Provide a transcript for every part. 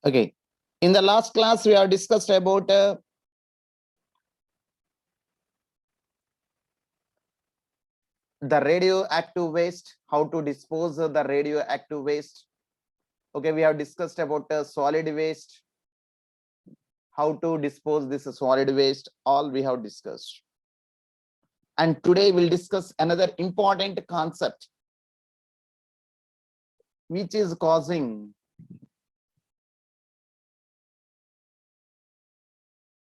Okay. In the last class, we have discussed about the radioactive waste, how to dispose of the radioactive waste. Okay, we have discussed about solid waste, how to dispose this solid waste, all we have discussed. And today we'll discuss another important concept, which is causing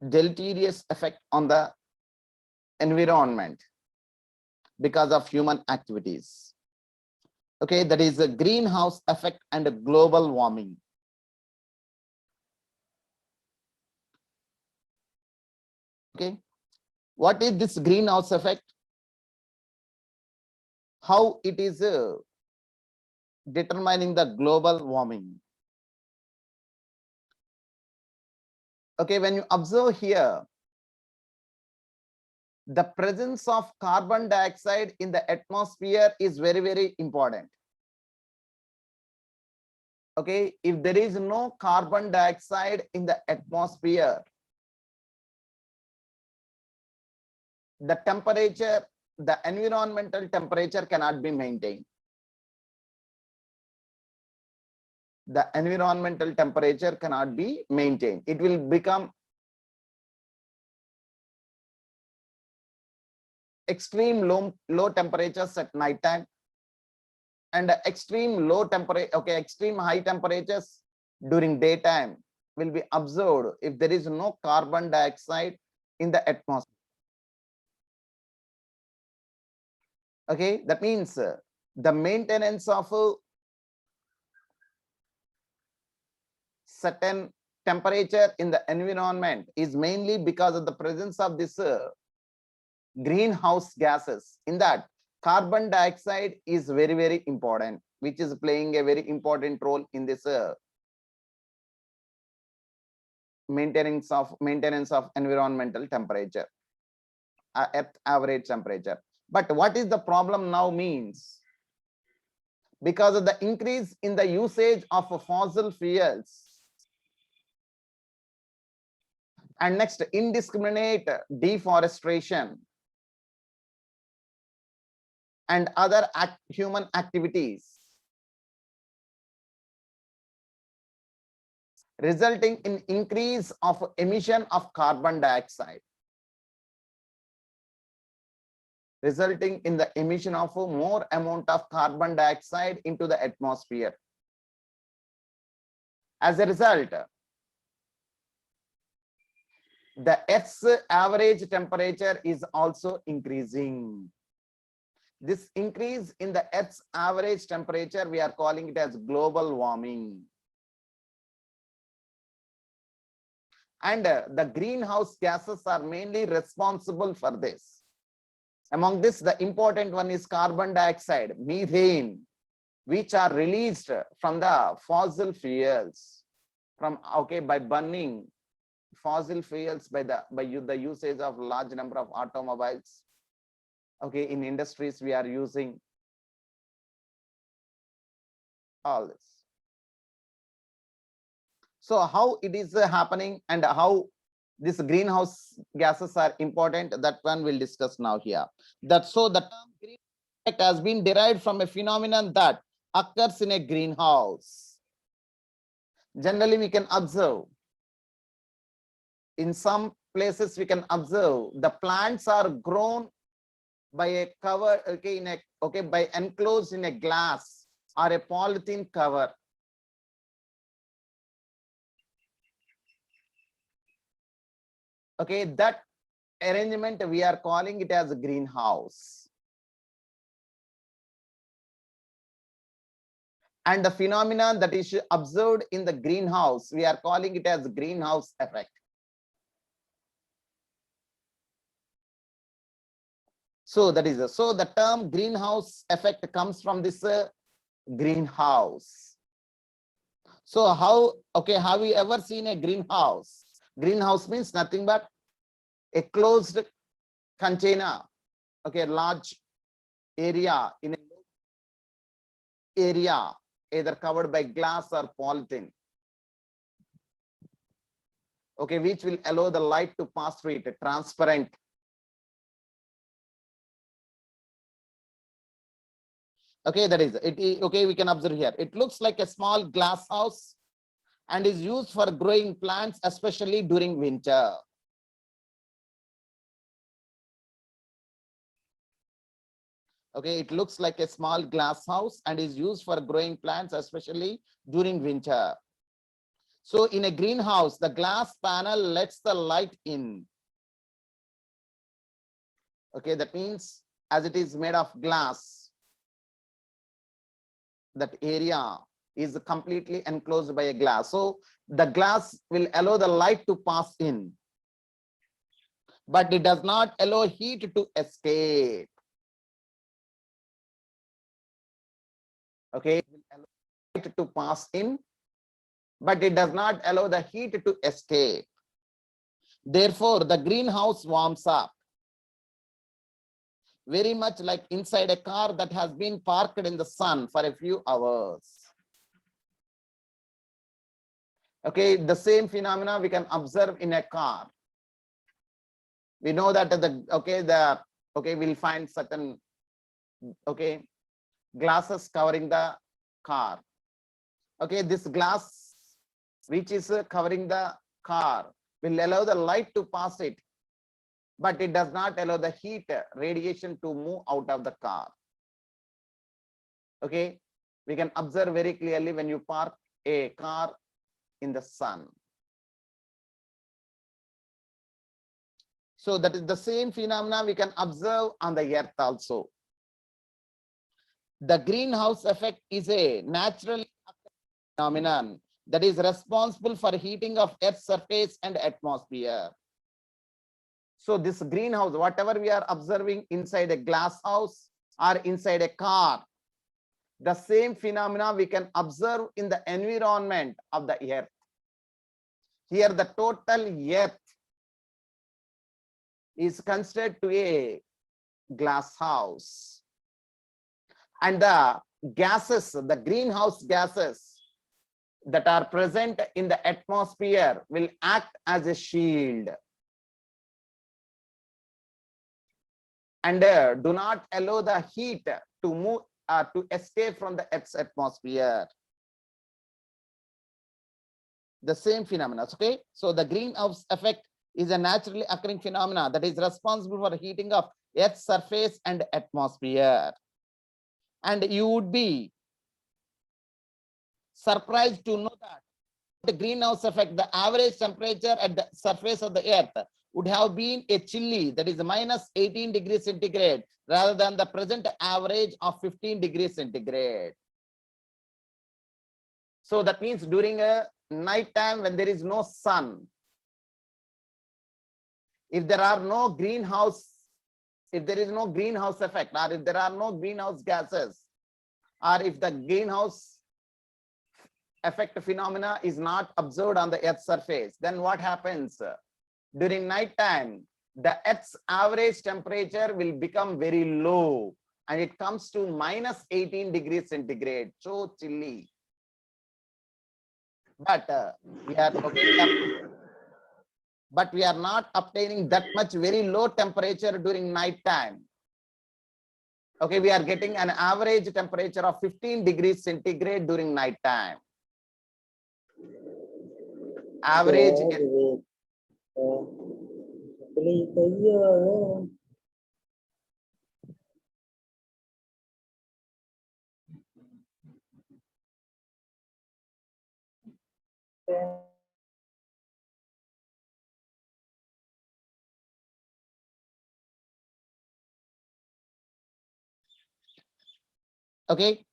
deleterious effect on the environment because of human activities. Okay, that is a greenhouse effect and a global warming. Okay, what is this greenhouse effect? How it is determining the global warming? Okay, when you observe here, the presence of carbon dioxide in the atmosphere is very, very important. Okay, if there is no carbon dioxide in the atmosphere, the temperature, the environmental temperature cannot be maintained. The environmental temperature cannot be maintained. It will become extreme low temperatures at night time and extreme low temperature, okay, extreme high temperatures during daytime will be observed if there is no carbon dioxide in the atmosphere. Okay, that means the maintenance of certain temperature in the environment is mainly because of the presence of this greenhouse gases. In that, carbon dioxide is very, very important, which is playing a very important role in this maintenance of environmental temperature at average temperature. But what is the problem now means? Because of the increase in the usage of fossil fuels and next indiscriminate deforestation and other human activities, resulting in increase of emission of carbon dioxide, resulting in the emission of more amount of carbon dioxide into the atmosphere. As a result, the Earth's average temperature is also increasing. This increase in the Earth's average temperature, we are calling it as global warming. And the greenhouse gases are mainly responsible for this. Among this, the important one is carbon dioxide, methane, which are released from the fossil fuels, by burning fossil fuels by the usage of large number of automobiles. Okay, in industries we are using all this. So how it is happening and how these greenhouse gases are important, that one we'll discuss now here. So the term green effect has been derived from a phenomenon that occurs in a greenhouse. Generally, we can observe in some places we can observe the plants are grown by a cover, by enclosed in a glass or a polythene cover. Okay, that arrangement we are calling it as a greenhouse. And the phenomenon that is observed in the greenhouse, we are calling it as greenhouse effect. So that is the term greenhouse effect comes from this greenhouse. So have you ever seen a greenhouse? Greenhouse means nothing but a closed container, okay, large area in an area either covered by glass or polythene. okay, which will allow the light to pass through it, transparent. Okay, that is it. Okay, we can observe here. It looks like a small glass house and is used for growing plants, especially during winter. Okay, it looks like a small glass house and is used for growing plants, especially during winter. So in a greenhouse, the glass panel lets the light in. Okay, that means as it is made of glass, that area is completely enclosed by a glass. So the glass will allow the light to pass in, but it does not allow heat to escape. Okay, it will allow light to pass in, but it does not allow the heat to escape. Therefore, the greenhouse warms up, very much like inside a car that has been parked in the sun for a few hours. Okay, the same phenomena we can observe in a car. We know that we'll find certain glasses covering the car. Okay, this glass which is covering the car will allow the light to pass it, but it does not allow the heat radiation to move out of the car. Okay, we can observe very clearly when you park a car in the sun. So that is the same phenomena we can observe on the earth also. The greenhouse effect is a natural phenomenon that is responsible for heating of Earth's surface and atmosphere. So this greenhouse, whatever we are observing inside a glass house or inside a car, the same phenomena we can observe in the environment of the earth. Here the total earth is considered to a glass house, and the gases, the greenhouse gases that are present in the atmosphere will act as a shield and do not allow the heat to move to escape from the Earth's atmosphere. The same phenomena. Okay, so the greenhouse effect is a naturally occurring phenomena that is responsible for heating of Earth's surface and atmosphere. And you would be surprised to know that the greenhouse effect, the average temperature at the surface of the earth would have been a chilly, that is minus 18 degrees centigrade, rather than the present average of 15 degrees centigrade. So that means during a night time when there is no sun, if there are no greenhouse, if there is no greenhouse effect, or if there are no greenhouse gases, or if the greenhouse effect phenomena is not observed on the Earth's surface, then what happens? During night time, the Earth's average temperature will become very low and it comes to minus 18 degrees centigrade, so chilly. But we are not obtaining that much very low temperature during night time. Okay, we are getting an average temperature of 15 degrees centigrade during night time. Average. Okay,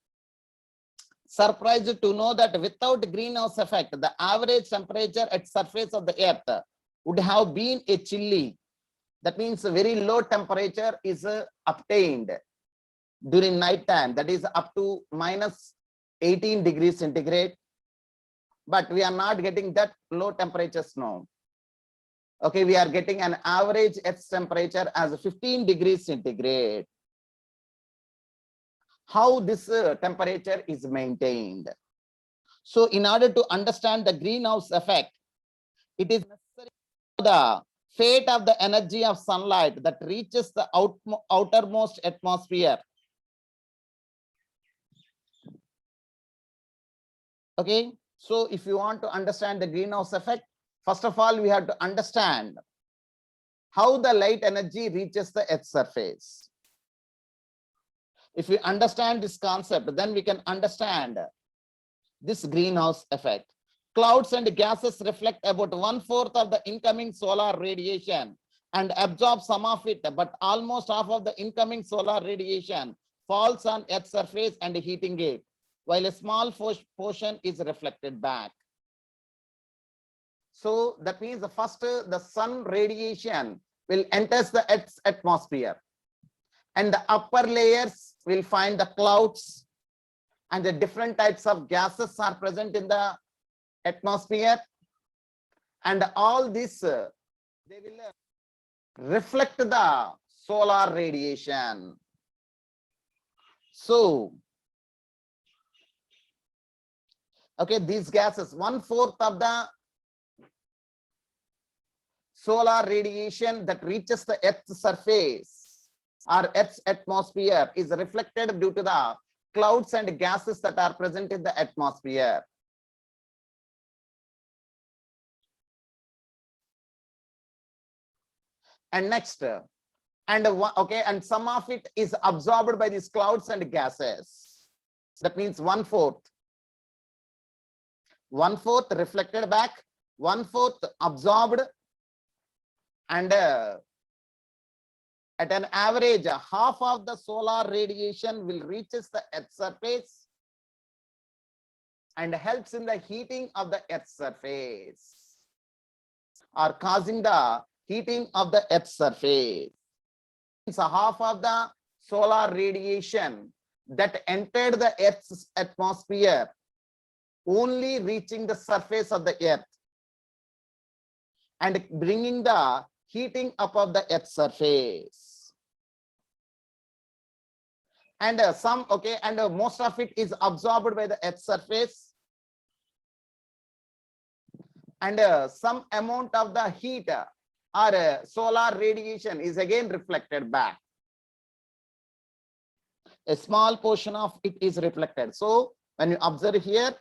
surprised to know that without greenhouse effect, the average temperature at surface of the earth would have been a chilly. That means a very low temperature is obtained during night time, that is up to minus 18 degrees centigrade. But we are not getting that low temperatures now. Okay, we are getting an average Earth's temperature as 15 degrees centigrade. How this temperature is maintained? So in order to understand the greenhouse effect, it is necessary The fate of the energy of sunlight that reaches the outermost atmosphere. Okay, so if you want to understand the greenhouse effect, first of all, we have to understand how the light energy reaches the Earth's surface. If we understand this concept, then we can understand this greenhouse effect. Clouds and gases reflect about 1/4 of the incoming solar radiation and absorb some of it, but almost half of the incoming solar radiation falls on Earth's surface and heating it, while a small portion is reflected back. So that means the first, the sun radiation will enter the Earth's atmosphere, and the upper layers will find the clouds, and the different types of gases are present in the atmosphere, and all this they will reflect the solar radiation. So okay, these gases, 1/4 of the solar radiation that reaches the Earth's surface or Earth's atmosphere is reflected due to the clouds and gases that are present in the atmosphere. And next, and some of it is absorbed by these clouds and gases. That means 1/4. 1/4 reflected back, 1/4 absorbed, and at an average, half of the solar radiation will reaches the Earth's surface and helps in the heating of the Earth's surface, or causing the heating of the Earth's surface. So half of the solar radiation that entered the Earth's atmosphere only reaching the surface of the Earth and bringing the heating up of the Earth's surface. And most of it is absorbed by the Earth's surface, and some amount of the heat or solar radiation is again reflected back. A small portion of it is reflected. So when you observe here,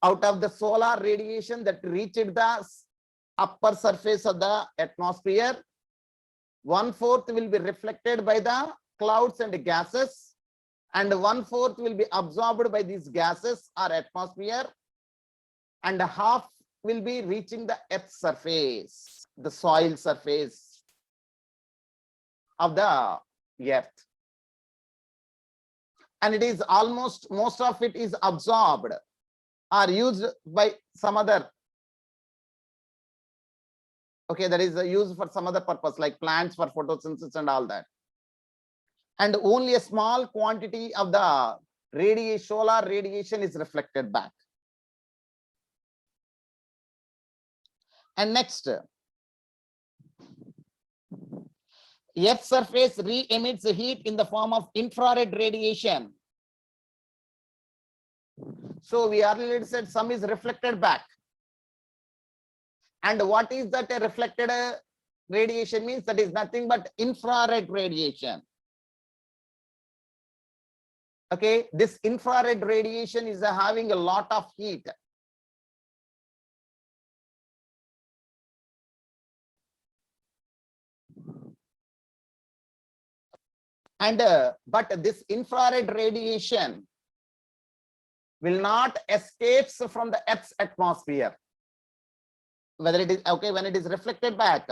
out of the solar radiation that reached the upper surface of the atmosphere, 1/4 will be reflected by the clouds and gases, and 1/4 will be absorbed by these gases or atmosphere, and half will be reaching the Earth's surface, the soil surface of the Earth. And it is almost, most of it is absorbed or used by some other, okay, that is used for some other purpose like plants for photosynthesis and all that. And only a small quantity of the solar radiation is reflected back. And next, Earth's surface re-emits heat in the form of infrared radiation. So we earlier said some is reflected back. And what is that reflected radiation means? That is nothing but infrared radiation. Okay, this infrared radiation is having a lot of heat. And but this infrared radiation will not escape from the Earth's atmosphere. Whether it is okay, when it is reflected back,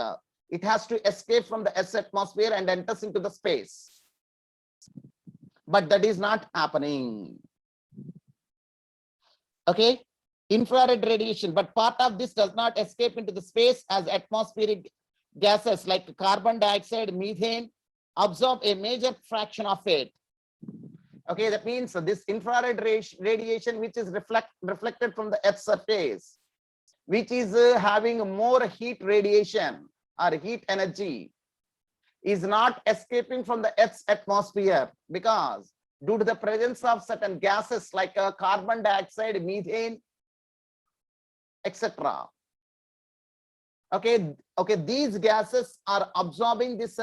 it has to escape from the Earth's atmosphere and enters into the space. But that is not happening. Okay, infrared radiation, but part of this does not escape into the space as atmospheric gases like carbon dioxide, methane absorb a major fraction of it. Okay, that means this infrared radiation which is reflected from the Earth's surface, which is having more heat radiation or heat energy, is not escaping from the Earth's atmosphere because due to the presence of certain gases like carbon dioxide, methane, etc. Okay, these gases are absorbing this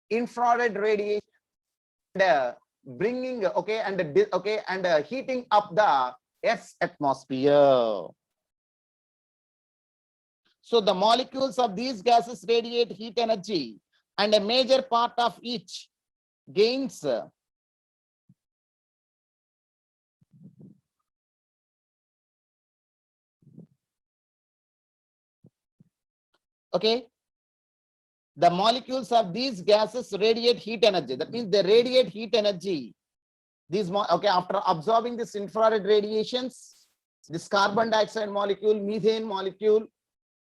infrared radiation and bringing and heating up the Earth's atmosphere. So the molecules of these gases radiate heat energy, and a major part of each gains the molecules of these gases radiate heat energy. That means they radiate heat energy. After absorbing this infrared radiations, this carbon dioxide molecule, methane molecule,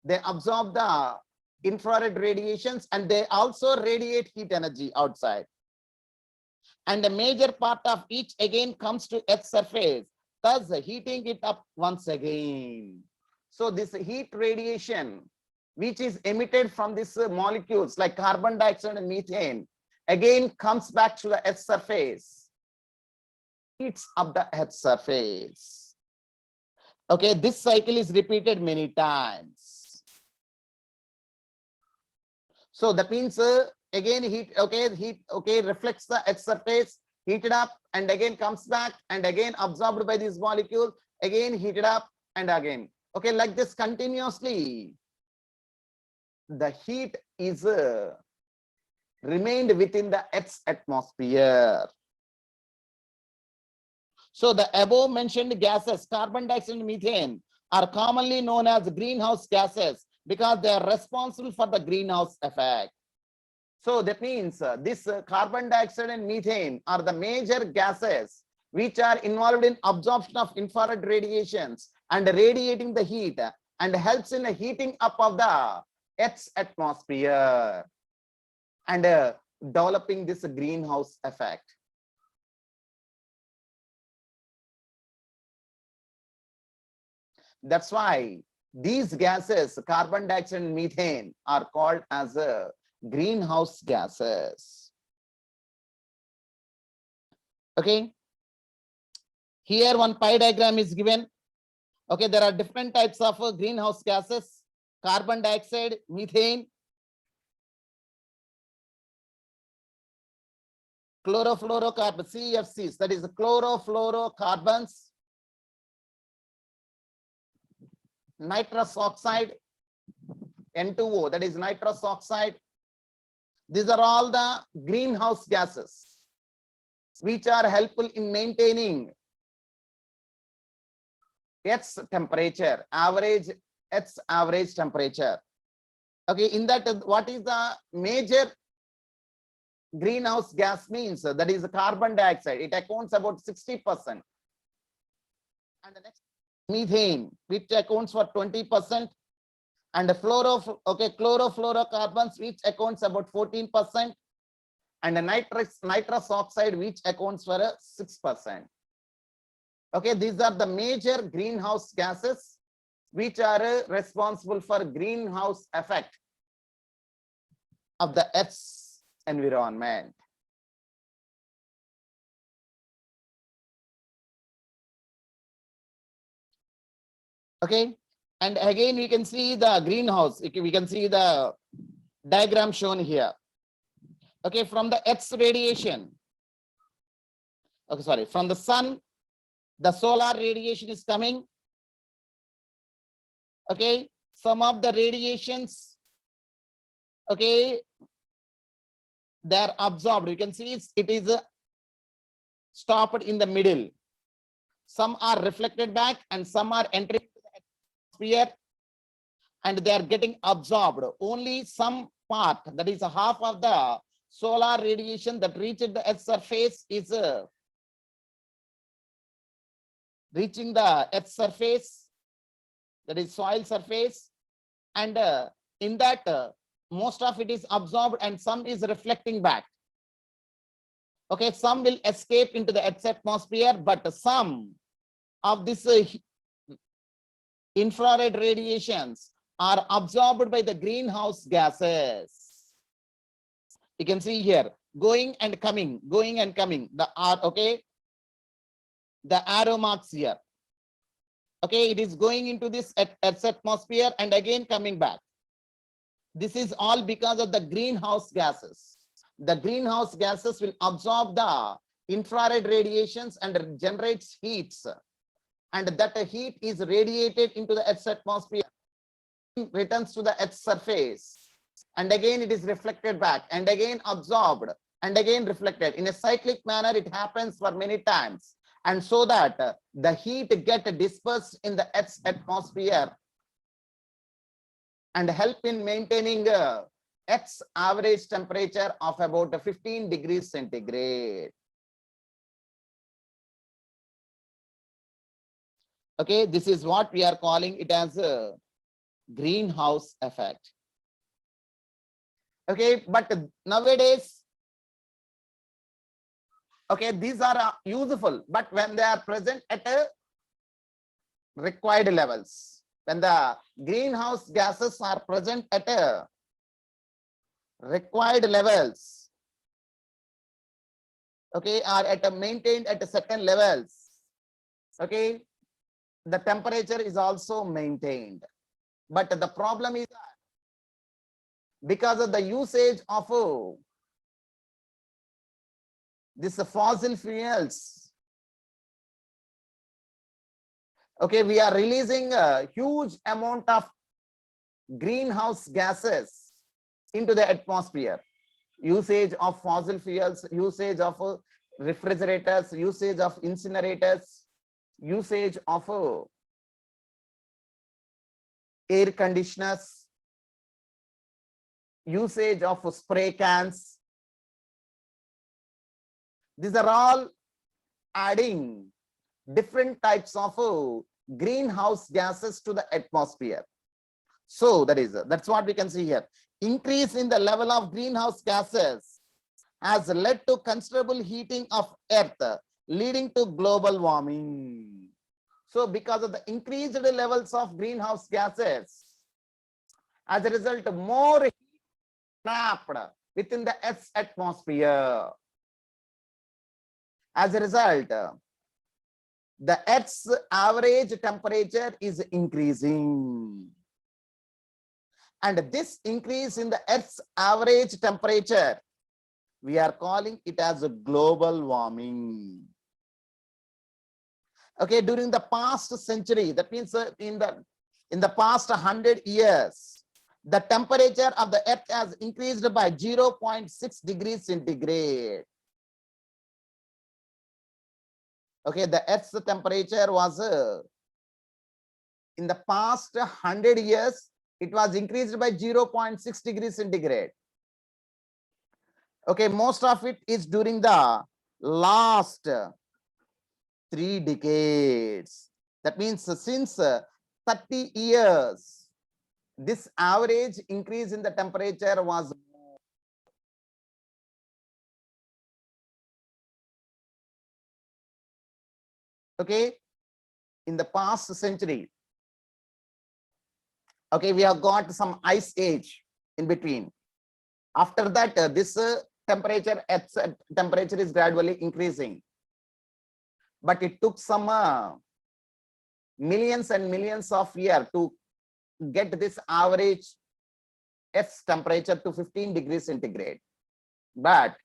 they absorb the infrared radiations and they also radiate heat energy outside. And a major part of each again comes to Earth's surface, thus heating it up once again. So this heat radiation, which is emitted from these molecules like carbon dioxide and methane, again comes back to the Earth's surface, heats up the Earth's surface. Okay, this cycle is repeated many times. So that means again heat reflects the Earth's surface, heated up and again comes back and again absorbed by these molecules, again heated up and again. Okay, like this continuously. The heat is remained within the Earth's atmosphere. So the above mentioned gases, carbon dioxide and methane, are commonly known as greenhouse gases because they are responsible for the greenhouse effect. So that means this carbon dioxide and methane are the major gases which are involved in absorption of infrared radiations and radiating the heat and helps in the heating up of the Earth's atmosphere and developing this greenhouse effect. That's why these gases, carbon dioxide and methane, are called as greenhouse gases. Okay. Here one pie diagram is given. Okay, there are different types of greenhouse gases: carbon dioxide, methane, chlorofluorocarbons, CFCs, that is chlorofluorocarbons, nitrous oxide, N2O, that is nitrous oxide. These are all the greenhouse gases which are helpful in maintaining Earth's temperature, Earth's average temperature. Okay, in that, what is the major greenhouse gas means? That is carbon dioxide. It accounts about 60%. And the next, methane, which accounts for 20%. And the chlorofluorocarbons, which accounts about 14%. And the nitrous oxide, which accounts for 6%. Okay, these are the major greenhouse gases which are responsible for greenhouse effect of the Earth's environment. Okay, and again we can see the greenhouse. We can see the diagram shown here. Okay, from the Earth's radiation. Okay, sorry, from the sun, the solar radiation is coming. Okay, some of the radiations, okay, they are absorbed. You can see it is stopped in the middle. Some are reflected back and some are entering the atmosphere and they are getting absorbed. Only some part, that is half of the solar radiation that reaches the Earth's surface, is reaching the Earth's surface, that is soil surface, and in that most of it is absorbed and some is reflecting back. Okay, some will escape into the Earth's atmosphere, but some of this infrared radiations are absorbed by the greenhouse gases. You can see here, going and coming, going and coming. The arrow marks here. Okay, it is going into this Earth's atmosphere and again coming back. This is all because of the greenhouse gases. The greenhouse gases will absorb the infrared radiations and generates heats, and that heat is radiated into the Earth's atmosphere, returns to the Earth's surface, and again it is reflected back and again absorbed and again reflected. In a cyclic manner, it happens for many times, and so that the heat get dispersed in the Earth's atmosphere and help in maintaining Earth's average temperature of about 15 degrees centigrade. Okay, this is what we are calling it as a greenhouse effect. Okay, but nowadays, okay, these are useful, but when they are present at a required levels, when the greenhouse gases are present at a required levels, okay, are at a maintained at a certain levels, okay, the temperature is also maintained. But the problem is that because of the usage of this fossil fuels, okay, we are releasing a huge amount of greenhouse gases into the atmosphere. Usage of fossil fuels, usage of refrigerators, usage of incinerators, usage of air conditioners, usage of spray cans. These are all adding different types of greenhouse gases to the atmosphere. So that's what we can see here. Increase in the level of greenhouse gases has led to considerable heating of Earth, leading to global warming. So because of the increased levels of greenhouse gases, as a result, more heat trapped within the Earth's atmosphere. As a result, the Earth's average temperature is increasing. And this increase in the Earth's average temperature, we are calling it as a global warming. Okay, during the past century, that means in the past 100 years, the temperature of the Earth has increased by 0.6 degrees centigrade. Okay, the Earth's temperature was in the past 100 years, it was increased by 0.6 degrees centigrade. Okay, most of it is during the last 3 decades. That means since 30 years, this average increase in the temperature was okay in the past century. Okay, we have got some ice age in between. After that, this temperature is gradually increasing, but it took some millions and millions of years to get this average Earth's temperature to 15 degrees centigrade. But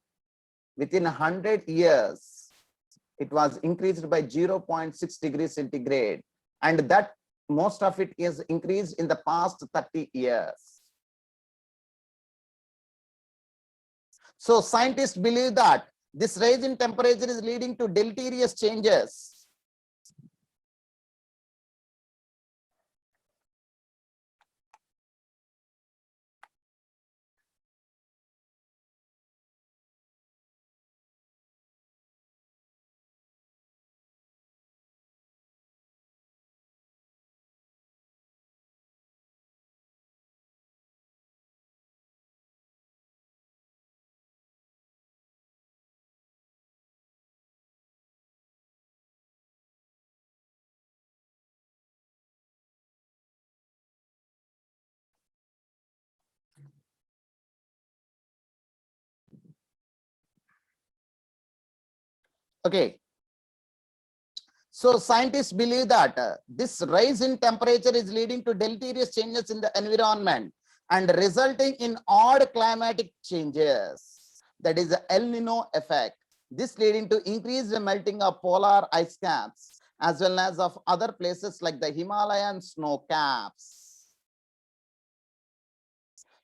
within 100 years, it was increased by 0.6 degrees centigrade, and that most of it is increased in the past 30 years. So scientists believe that this rise in temperature is leading to deleterious changes. Okay. So scientists believe that this rise in temperature is leading to deleterious changes in the environment and resulting in odd climatic changes. That is the El Nino effect. This leading to increased melting of polar ice caps as well as of other places like the Himalayan snow caps.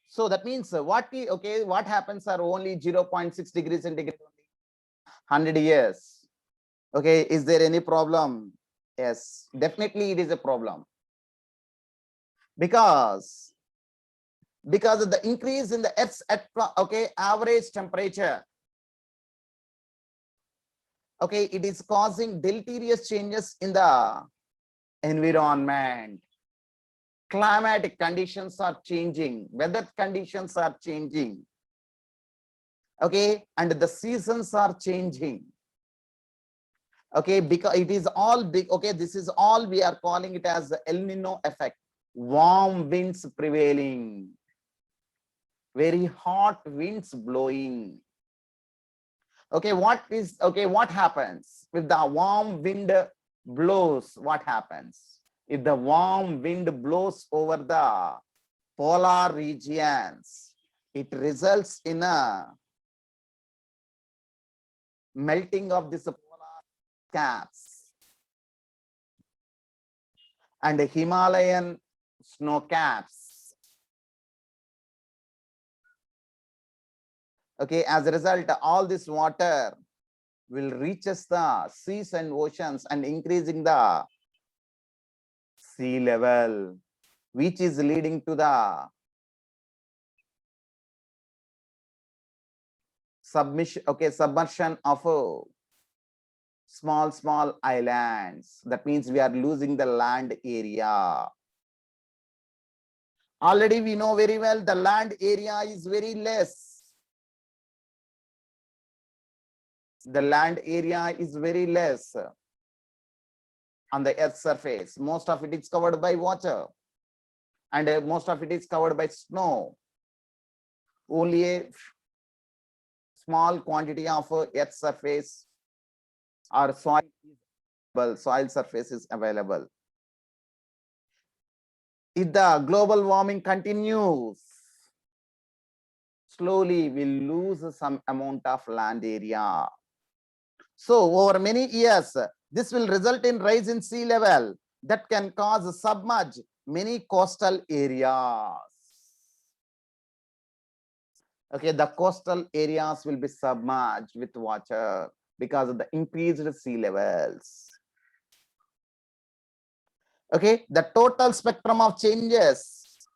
So that means what happens are only 0.6 degrees centigrade, 100 years. Okay, is there any problem? Yes, definitely it is a problem. Because of the increase in the Earth's average temperature. Okay, it is causing deleterious changes in the environment. Climatic conditions are changing, weather conditions are changing. Okay, and the seasons are changing. Okay, because it is all big. Okay, this is all we are calling it as the El Nino effect. Warm winds prevailing, very hot winds blowing. Okay, what happens if the warm wind blows? What happens if the warm wind blows over the polar regions? It results in a melting of this polar caps and the Himalayan snow caps. Okay, as a result, all this water will reaches the seas and oceans and increasing the sea level, which is leading to the submersion of small islands. That means we are losing the land area. Already we know very well the land area is very less. The land area is very less on the Earth's surface. Most of it is covered by water and most of it is covered by snow. Only a small quantity of Earth's surface or soil surface is available. If the global warming continues, slowly we'll lose some amount of land area. So over many years, this will result in rise in sea level that can cause submerge many coastal areas. Okay, the coastal areas will be submerged with water because of the increased sea levels. Okay, the total spectrum of changes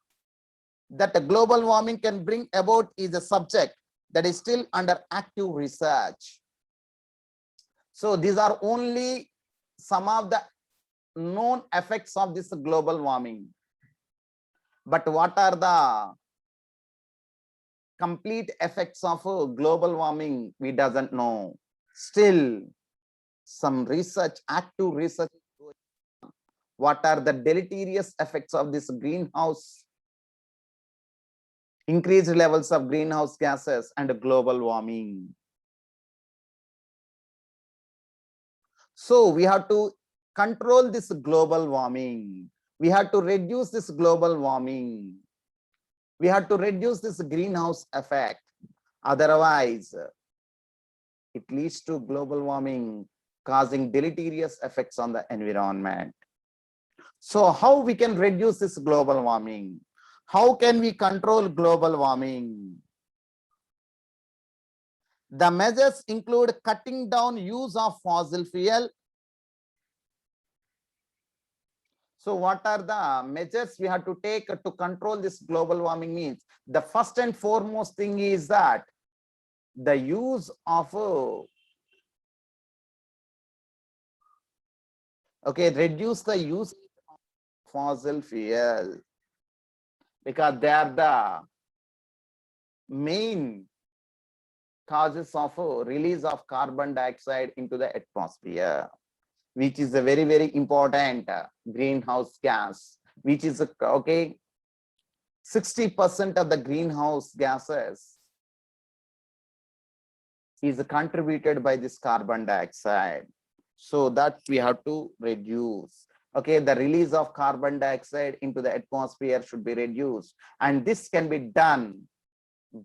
that the global warming can bring about is a subject that is still under active research. So these are only some of the known effects of this global warming. But what are the complete effects of global warming? We doesn't know. Still, some research, active research. What are the deleterious effects of this greenhouse, increased levels of greenhouse gases and global warming? So we have to control this global warming. We have to reduce this global warming. We have to reduce this greenhouse effect. Otherwise, it leads to global warming, causing deleterious effects on the environment. So how we can reduce this global warming? How can we control global warming? The measures include cutting down use of fossil fuel. So what are the measures we have to take to control this global warming means? The first and foremost thing is that the use of reduce the use of fossil fuel, because they are the main causes of release of carbon dioxide into the atmosphere, which is a very important greenhouse gas, which is 60% of the greenhouse gases is contributed by this carbon dioxide. So that we have to reduce. Okay, the release of carbon dioxide into the atmosphere should be reduced, and this can be done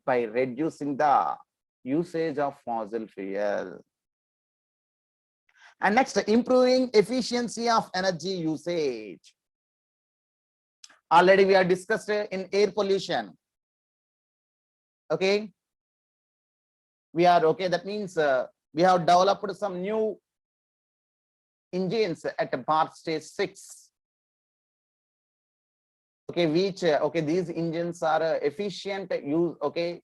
by reducing the usage of fossil fuel. And next, improving efficiency of energy usage. Already we are discussed in air pollution. Okay, we are okay. That means we have developed some new engines at Bharat Stage 6. Okay, which okay, these engines are efficient use, okay,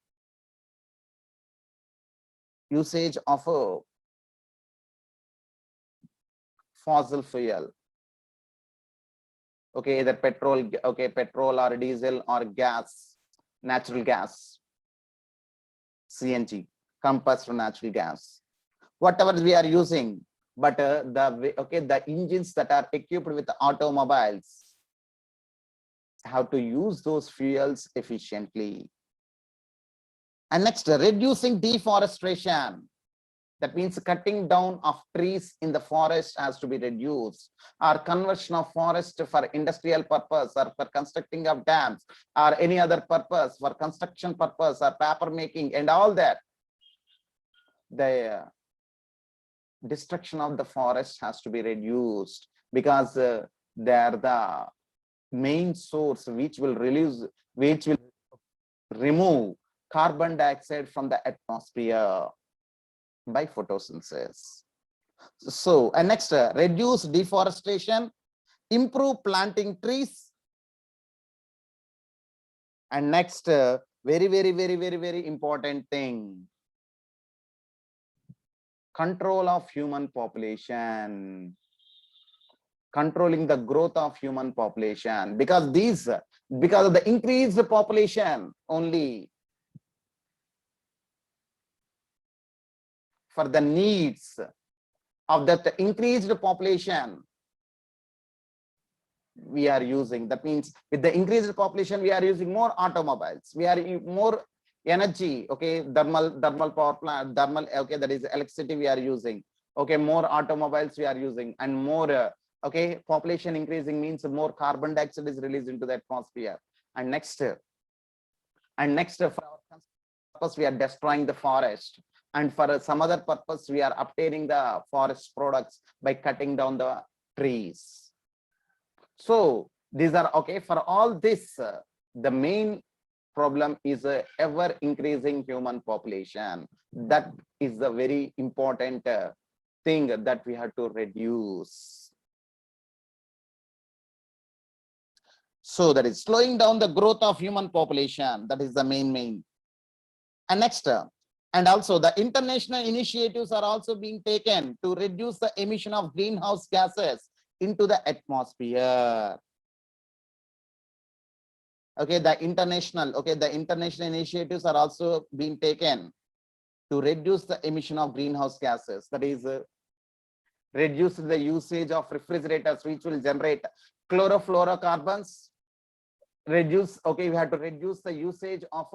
usage of fossil fuel. Okay, either petrol, okay, petrol or diesel or gas, natural gas, CNG, compressed natural gas, whatever we are using. But the engines that are equipped with automobiles have to use those fuels efficiently. And next, reducing deforestation. That means cutting down of trees in the forest has to be reduced, or conversion of forest for industrial purpose or for constructing of dams or any other purpose, for construction purpose or paper making and all that. The destruction of the forest has to be reduced, because they are the main source which will remove carbon dioxide from the atmosphere by photosynthesis. So, and next, reduce deforestation, improve planting trees. And next, very important thing, control of human population, controlling the growth of human population, because of the increased population only, for the needs of that increased population we are using. That means with the increased population we are using more automobiles, we are more energy, okay, thermal power plant, okay, that is electricity we are using. Okay, more automobiles we are using, and more okay, population increasing means more carbon dioxide is released into the atmosphere. And next, for our purpose we are destroying the forest, and for some other purpose we are obtaining the forest products by cutting down the trees. So these are okay. For all this, the main problem is ever increasing human population. That is the very important thing that we have to reduce. So that is slowing down the growth of human population. That is the main. And next, and also the international initiatives are also being taken to reduce the emission of greenhouse gases into the atmosphere. Okay, the international initiatives are also being taken to reduce the emission of greenhouse gases. That is, reduce the usage of refrigerators which will generate chlorofluorocarbons. Reduce, okay, we have to reduce the usage of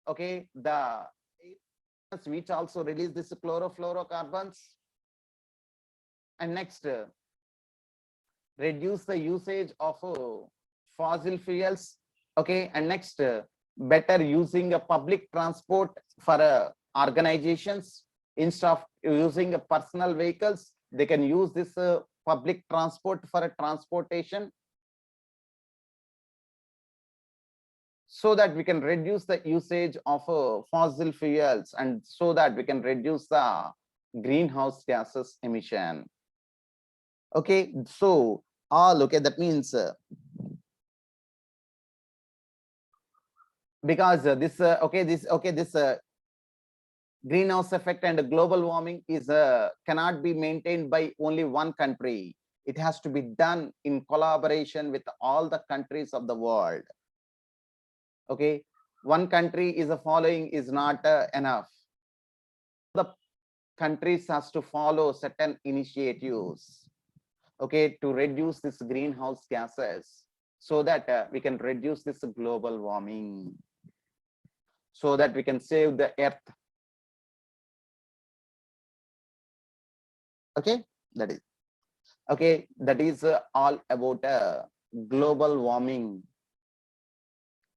okay, the which also release this chlorofluorocarbons. And next, reduce the usage of fossil fuels. Okay, and next, better using a public transport for organizations. Instead of using personal vehicles, they can use this public transport for a transportation, so that we can reduce the usage of fossil fuels, and so that we can reduce the greenhouse gases emission. Okay, so all okay, that means because this greenhouse effect and global warming is cannot be maintained by only one country. It has to be done in collaboration with all the countries of the world. Okay, one country is following is not enough. The countries has to follow certain initiatives, okay, to reduce this greenhouse gases, so that we can reduce this global warming, so that we can save the earth. Okay, That is okay. That is all about global warming,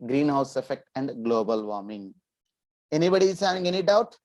greenhouse effect, and global warming. Anybody is having any doubt?